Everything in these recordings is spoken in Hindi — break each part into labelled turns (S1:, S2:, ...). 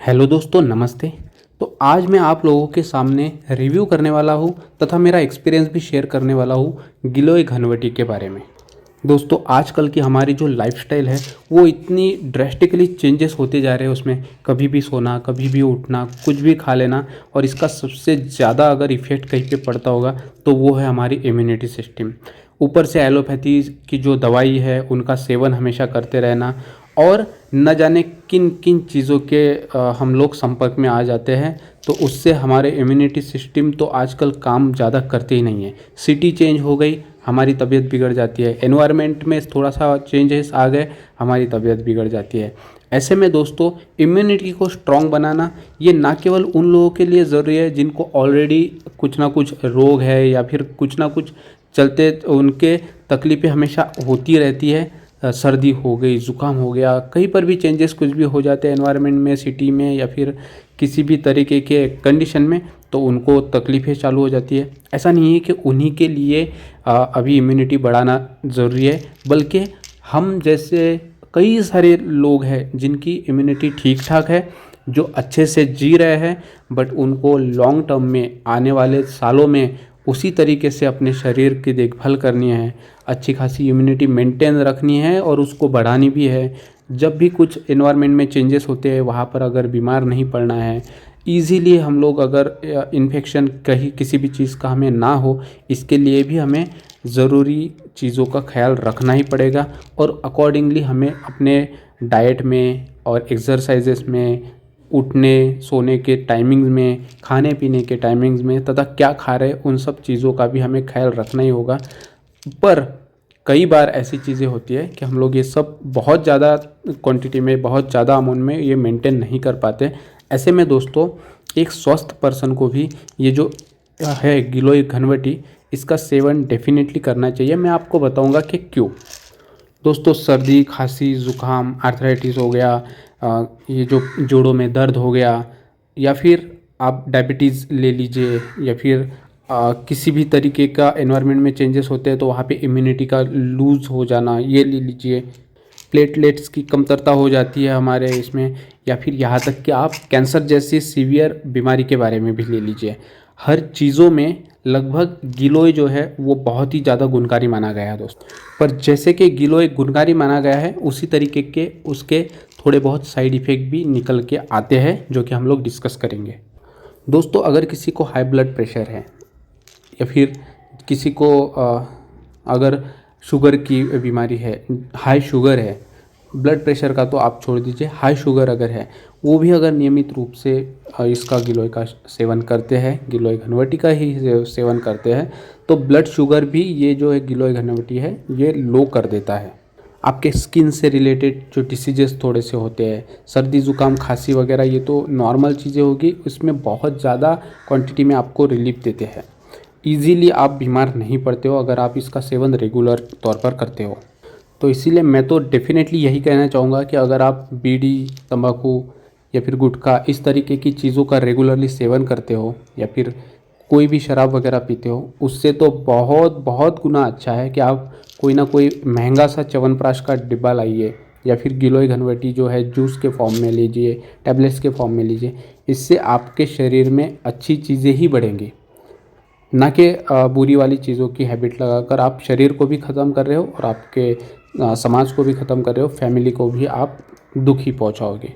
S1: हेलो दोस्तों, नमस्ते। तो आज मैं आप लोगों के सामने रिव्यू करने वाला हूँ तथा मेरा एक्सपीरियंस भी शेयर करने वाला हूँ गिलोय घनवटी के बारे में। दोस्तों, आजकल की हमारी जो लाइफस्टाइल है वो इतनी ड्रेस्टिकली चेंजेस होते जा रहे हैं। उसमें कभी भी सोना, कभी भी उठना, कुछ भी खा लेना, और इसका सबसे ज़्यादा अगर इफ़ेक्ट कहीं पे पड़ता होगा तो वो है हमारी इम्यूनिटी सिस्टम। ऊपर से एलोपैथी की जो दवाई है उनका सेवन हमेशा करते रहना, और न जाने किन किन चीज़ों के हम लोग संपर्क में आ जाते हैं, तो उससे हमारे इम्यूनिटी सिस्टम तो आजकल काम ज़्यादा करते ही नहीं है। सिटी चेंज हो गई, हमारी तबीयत बिगड़ जाती है। एनवायरनमेंट में थोड़ा सा चेंजेस आ गए, हमारी तबीयत बिगड़ जाती है। ऐसे में दोस्तों, इम्यूनिटी को स्ट्रॉन्ग बनाना ये ना केवल उन लोगों के लिए ज़रूरी है जिनको ऑलरेडी कुछ ना कुछ रोग है या फिर कुछ ना कुछ चलते उनके तकलीफ़ें हमेशा होती रहती है। सर्दी हो गई, ज़ुकाम हो गया, कहीं पर भी चेंजेस कुछ भी हो जाते हैं एनवायरनमेंट में, सिटी में या फिर किसी भी तरीके के कंडीशन में, तो उनको तकलीफ़ें चालू हो जाती है। ऐसा नहीं है कि उन्हीं के लिए अभी इम्यूनिटी बढ़ाना ज़रूरी है, बल्कि हम जैसे कई सारे लोग हैं जिनकी इम्यूनिटी ठीक ठाक है, जो अच्छे से जी रहे हैं, बट उनको लॉन्ग टर्म में आने वाले सालों में उसी तरीके से अपने शरीर की देखभाल करनी है, अच्छी खासी इम्यूनिटी मेंटेन रखनी है और उसको बढ़ानी भी है। जब भी कुछ एनवायरनमेंट में चेंजेस होते हैं वहाँ पर अगर बीमार नहीं पड़ना है, ईज़िली हम लोग अगर इन्फेक्शन कहीं किसी भी चीज़ का हमें ना हो, इसके लिए भी हमें ज़रूरी चीज़ों का ख्याल रखना ही पड़ेगा। और अकॉर्डिंगली हमें अपने डाइट में और एक्सरसाइजेस में, उठने सोने के टाइमिंग्स में, खाने पीने के टाइमिंग्स में तथा क्या खा रहे हैं, उन सब चीज़ों का भी हमें ख्याल रखना ही होगा। पर कई बार ऐसी चीज़ें होती है कि हम लोग ये सब बहुत ज़्यादा क्वांटिटी में, बहुत ज़्यादा अमाउंट में ये मेंटेन नहीं कर पाते। ऐसे में दोस्तों, एक स्वस्थ पर्सन को भी ये जो है गिलोय घनवटी, इसका सेवन डेफिनेटली करना चाहिए। मैं आपको बताऊंगा कि क्यों। दोस्तों, सर्दी, खांसी, ज़ुकाम, आर्थराइटिस हो गया, ये जो जोड़ों में दर्द हो गया, या फिर आप डायबिटीज़ ले लीजिए, या फिर किसी भी तरीके का एनवायरनमेंट में चेंजेस होते हैं तो वहाँ पे इम्यूनिटी का लूज़ हो जाना, ये ले लीजिए। प्लेटलेट्स की कमतरता हो जाती है हमारे इसमें, या फिर यहाँ तक कि आप कैंसर जैसी सीवियर बीमारी के बारे में भी ले लीजिए। हर चीज़ों में लगभग गिलोय जो है वो बहुत ही ज़्यादा गुणकारी माना गया है दोस्तों। पर जैसे कि गिलोय गुणकारी माना गया है, उसी तरीके के उसके थोड़े बहुत साइड इफ़ेक्ट भी निकल के आते हैं, जो कि हम लोग डिस्कस करेंगे। दोस्तों, अगर किसी को हाई ब्लड प्रेशर है, या फिर किसी को अगर शुगर की बीमारी है, हाई शुगर है, ब्लड प्रेशर का तो आप छोड़ दीजिए, हाई शुगर अगर है, वो भी अगर नियमित रूप से इसका गिलोय का सेवन करते हैं, गिलोय घनवटी का ही सेवन करते हैं, तो ब्लड शुगर भी ये जो है गिलोय घनवटी है ये लो कर देता है। आपके स्किन से रिलेटेड जो डिसीजेस थोड़े से होते हैं, सर्दी ज़ुकाम खांसी वगैरह, ये तो नॉर्मल चीज़ें होगी, उसमें बहुत ज़्यादा क्वांटिटी में आपको रिलीफ देते हैं। ईज़िली आप बीमार नहीं पड़ते हो अगर आप इसका सेवन रेगुलर तौर पर करते हो। तो इसीलिए मैं तो डेफिनेटली यही कहना चाहूँगा कि अगर आप बीड़ी, तंबाकू या फिर गुटखा इस तरीके की चीज़ों का रेगुलरली सेवन करते हो, या फिर कोई भी शराब वगैरह पीते हो, उससे तो बहुत बहुत गुना अच्छा है कि आप कोई ना कोई महंगा सा च्यवनप्राश का डिब्बा लाइए, या फिर गिलोय घनवटी जो है जूस के फॉर्म में लीजिए, टैबलेट्स के फॉर्म में लीजिए। इससे आपके शरीर में अच्छी चीज़ें ही बढ़ेंगी, ना कि बुरी वाली चीज़ों की हैबिट लगाकर आप शरीर को भी ख़त्म कर रहे हो और आपके समाज को भी ख़त्म कर रहे हो, फैमिली को भी आप दुखी पहुंचाओगे।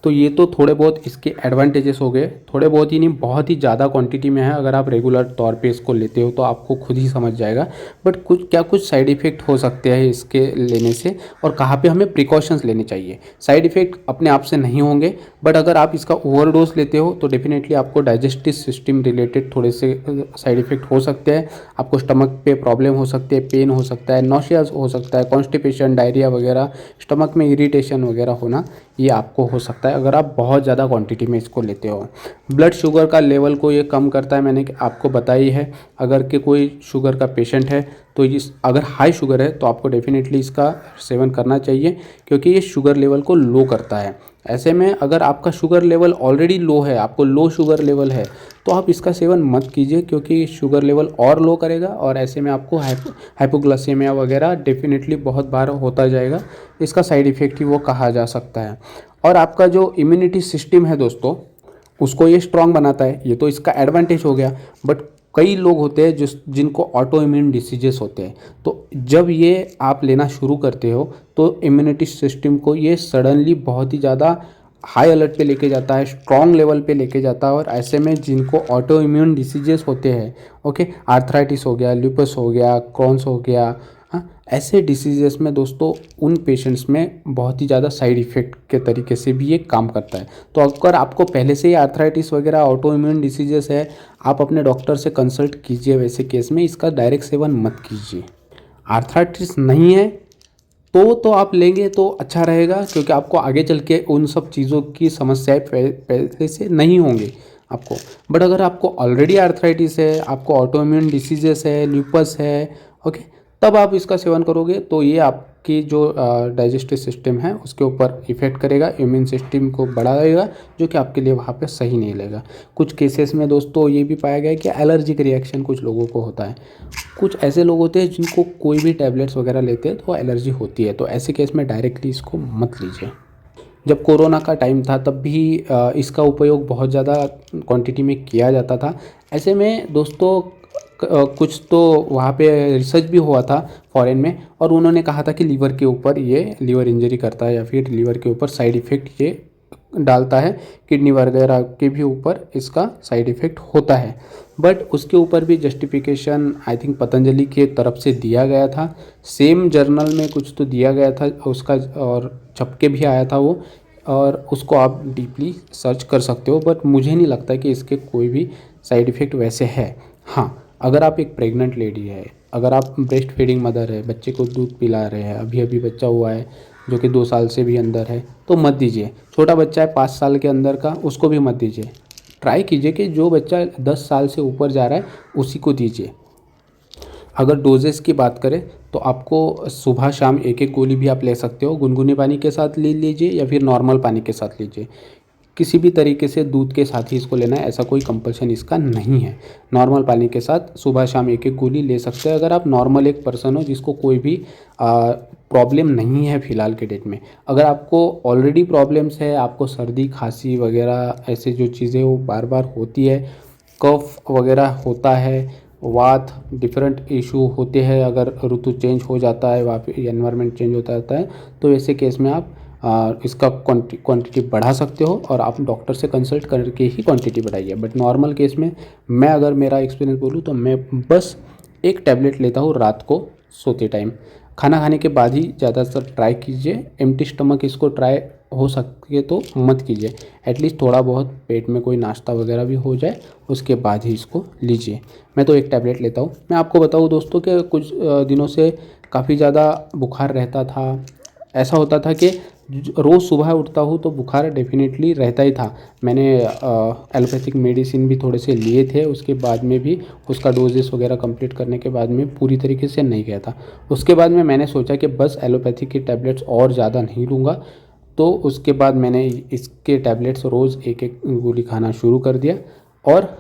S1: तो ये तो थोड़े बहुत इसके एडवांटेजेस हो गए, थोड़े बहुत ही नहीं, बहुत ही ज़्यादा क्वांटिटी में है। अगर आप रेगुलर तौर पे इसको लेते हो तो आपको खुद ही समझ जाएगा। बट कुछ साइड इफ़ेक्ट हो सकते हैं इसके लेने से, और कहाँ पे हमें प्रिकॉशंस लेने चाहिए। साइड इफ़ेक्ट अपने आप से नहीं होंगे, बट अगर आप इसका ओवरडोज लेते हो तो डेफिनेटली आपको डाइजेस्टिव सिस्टम रिलेटेड थोड़े से साइड इफ़ेक्ट हो सकते हैं। आपको स्टमक पे प्रॉब्लम हो सकती है, पेन हो सकता है, नॉशियाज हो सकता है, कॉन्स्टिपेशन, डायरिया वगैरह, स्टमक में इरिटेशन वगैरह होना, ये आपको हो सकता है अगर आप बहुत ज़्यादा क्वांटिटी में इसको लेते हो। ब्लड शुगर का लेवल को ये कम करता है, मैंने आपको बताई है। अगर के कोई शुगर का पेशेंट है तो इस अगर हाई शुगर है तो आपको डेफिनेटली इसका सेवन करना चाहिए, क्योंकि ये शुगर लेवल को लो करता है। ऐसे में अगर आपका शुगर लेवल ऑलरेडी लो है, आपको लो शुगर लेवल है, तो आप इसका सेवन मत कीजिए, क्योंकि शुगर लेवल और लो करेगा और ऐसे में आपको हाइपोग्लाइसेमिया वगैरह डेफिनेटली बहुत बार होता जाएगा। इसका साइड इफ़ेक्ट ही वो कहा जा सकता है। और आपका जो इम्यूनिटी सिस्टम है दोस्तों, उसको ये स्ट्रांग बनाता है। ये तो इसका एडवांटेज हो गया। बट कई लोग होते हैं जिनको ऑटो इम्यून डिसीजेस होते हैं, तो जब ये आप लेना शुरू करते हो तो इम्यूनिटी सिस्टम को ये सडनली बहुत ही ज़्यादा हाई अलर्ट पे लेके जाता है, स्ट्रॉन्ग लेवल पे लेके जाता है। और ऐसे में जिनको ऑटो इम्यून डिसीजेस होते हैं, ओके, आर्थराइटिस हो गया, लूपस हो गया, क्रॉन्स हो गया, हाँ, ऐसे डिसीजेस में दोस्तों उन पेशेंट्स में बहुत ही ज़्यादा साइड इफ़ेक्ट के तरीके से भी ये काम करता है। तो अगर आपको पहले से ही आर्थराइटिस वगैरह ऑटो इम्यून डिसीजेस है, आप अपने डॉक्टर से कंसल्ट कीजिए। वैसे केस में इसका डायरेक्ट सेवन मत कीजिए। आर्थराइटिस नहीं है तो आप लेंगे तो अच्छा रहेगा, क्योंकि आपको आगे चल के उन सब चीज़ों की समस्याएं पहले से नहीं होंगी आपको। बट अगर आपको ऑलरेडी आर्थराइटिस है, आपको ऑटो इम्यून डिसीजेस है, ल्यूपस है, ओके, तब आप इसका सेवन करोगे तो ये आपकी जो डाइजेस्टिव सिस्टम है उसके ऊपर इफ़ेक्ट करेगा, इम्यून सिस्टम को बढ़ाएगा, जो कि आपके लिए वहाँ पे सही नहीं लगेगा। कुछ केसेस में दोस्तों ये भी पाया गया है कि एलर्जिक रिएक्शन कुछ लोगों को होता है। कुछ ऐसे लोग होते हैं जिनको कोई भी टैबलेट्स वगैरह लेते हैं तो एलर्जी होती है, तो ऐसे केस में डायरेक्टली इसको मत लीजिए। जब कोरोना का टाइम था तब भी इसका उपयोग बहुत ज़्यादा क्वांटिटी में किया जाता था। ऐसे में दोस्तों कुछ तो वहाँ पे रिसर्च भी हुआ था फॉरेन में, और उन्होंने कहा था कि लीवर के ऊपर ये लीवर इंजरी करता है, या फिर लीवर के ऊपर साइड इफ़ेक्ट ये डालता है, किडनी वगैरह के भी ऊपर इसका साइड इफ़ेक्ट होता है। बट उसके ऊपर भी जस्टिफिकेशन आई थिंक पतंजलि के तरफ से दिया गया था, सेम जर्नल में कुछ तो दिया गया था उसका, और छप के भी आया था वो, और उसको आप डीपली सर्च कर सकते हो। बट मुझे नहीं लगता कि इसके कोई भी साइड इफ़ेक्ट वैसे है। हाँ, अगर आप एक प्रेग्नेंट लेडी है, अगर आप ब्रेस्ट फीडिंग मदर है, बच्चे को दूध पिला रहे हैं, अभी अभी बच्चा हुआ है जो कि 2 साल से भी अंदर है, तो मत दीजिए। छोटा बच्चा है 5 साल के अंदर का, उसको भी मत दीजिए। ट्राई कीजिए कि जो बच्चा 10 साल से ऊपर जा रहा है उसी को दीजिए। अगर डोजेस की बात करें तो आपको सुबह शाम एक एक गोली भी आप ले सकते हो। गुनगुने पानी के साथ ले लीजिए या फिर नॉर्मल पानी के साथ लीजिए। किसी भी तरीके से दूध के साथ ही इसको लेना है, ऐसा कोई कंपल्शन इसका नहीं है। नॉर्मल पानी के साथ सुबह शाम एक एक गोली ले सकते हैं अगर आप नॉर्मल एक पर्सन हो जिसको कोई भी प्रॉब्लम नहीं है फ़िलहाल के डेट में। अगर आपको ऑलरेडी प्रॉब्लम्स है, आपको सर्दी खांसी वगैरह ऐसे जो चीज़ें वो बार बार होती है, कफ वगैरह होता है, वात डिफरेंट इशू होते हैं, अगर ऋतु चेंज हो जाता है, वहाँ पे एनवायरनमेंट चेंज होता रहता है, तो ऐसे केस में आप इसका क्वांटिटी बढ़ा सकते हो, और आप डॉक्टर से कंसल्ट करके ही क्वांटिटी बढ़ाइए। बट नॉर्मल केस में मैं अगर मेरा एक्सपीरियंस बोलूँ तो मैं बस एक टैबलेट लेता हूँ रात को सोते टाइम। खाना खाने के बाद ही ज़्यादातर ट्राई कीजिए। एम्प्टी स्टमक इसको ट्राई हो सके तो मत कीजिए। एटलीस्ट थोड़ा बहुत पेट में कोई नाश्ता वगैरह भी हो जाए उसके बाद ही इसको लीजिए। मैं तो एक टैबलेट लेता हूँ। मैं आपको बताऊँ दोस्तों कि कुछ दिनों से काफ़ी ज़्यादा बुखार रहता था। ऐसा होता था कि रोज़ सुबह उठता हूँ तो बुखार डेफिनेटली रहता ही था। मैंने एलोपैथिक मेडिसिन भी थोड़े से लिए थे, उसके बाद में भी उसका डोजेस वगैरह कंप्लीट करने के बाद में पूरी तरीके से नहीं गया था। उसके बाद में मैंने सोचा कि बस एलोपैथिक की टैबलेट्स और ज़्यादा नहीं लूँगा, तो उसके बाद मैंने इसके टैबलेट्स रोज़ एक एक गोली खाना शुरू कर दिया, और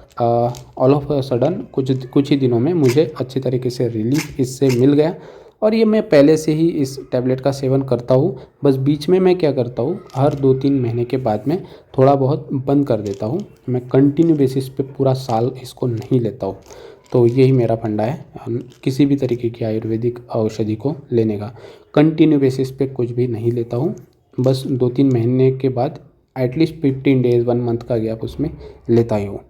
S1: ऑल ऑफ अ सडन कुछ ही दिनों में मुझे अच्छी तरीके से रिलीफ इससे मिल गया। और ये मैं पहले से ही इस टैबलेट का सेवन करता हूँ। बस बीच में मैं क्या करता हूँ, हर 2-3 महीने के बाद में थोड़ा बहुत बंद कर देता हूँ। मैं कंटिन्यू बेसिस पे पूरा साल इसको नहीं लेता हूँ। तो यही मेरा फंडा है किसी भी तरीके की आयुर्वेदिक औषधि को लेने का। कंटिन्यू बेसिस पे कुछ भी नहीं लेता हूँ, बस 2-3 महीने के बाद एटलीस्ट 15 डेज़ 1 मंथ का गैप उसमें लेता ही हूँ।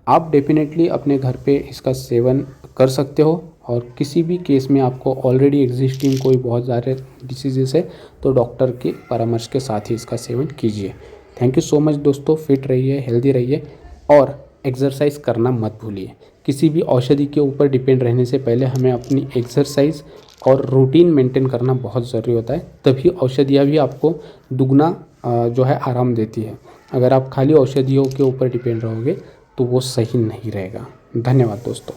S1: आप डेफिनेटली अपने घर पे इसका सेवन कर सकते हो, और किसी भी केस में आपको ऑलरेडी एग्जिस्टिंग कोई बहुत ज़्यादा डिसीजेस है तो डॉक्टर के परामर्श के साथ ही इसका सेवन कीजिए। थैंक यू सो मच दोस्तों। फिट रहिए, हेल्दी रहिए, और एक्सरसाइज करना मत भूलिए। किसी भी औषधि के ऊपर डिपेंड रहने से पहले हमें अपनी एक्सरसाइज और रूटीन मेंटेन करना बहुत ज़रूरी होता है, तभी औषधियाँ भी आपको दुगना जो है आराम देती है। अगर आप खाली औषधियों के ऊपर डिपेंड रहोगे तो वो सही नहीं रहेगा। धन्यवाद दोस्तों।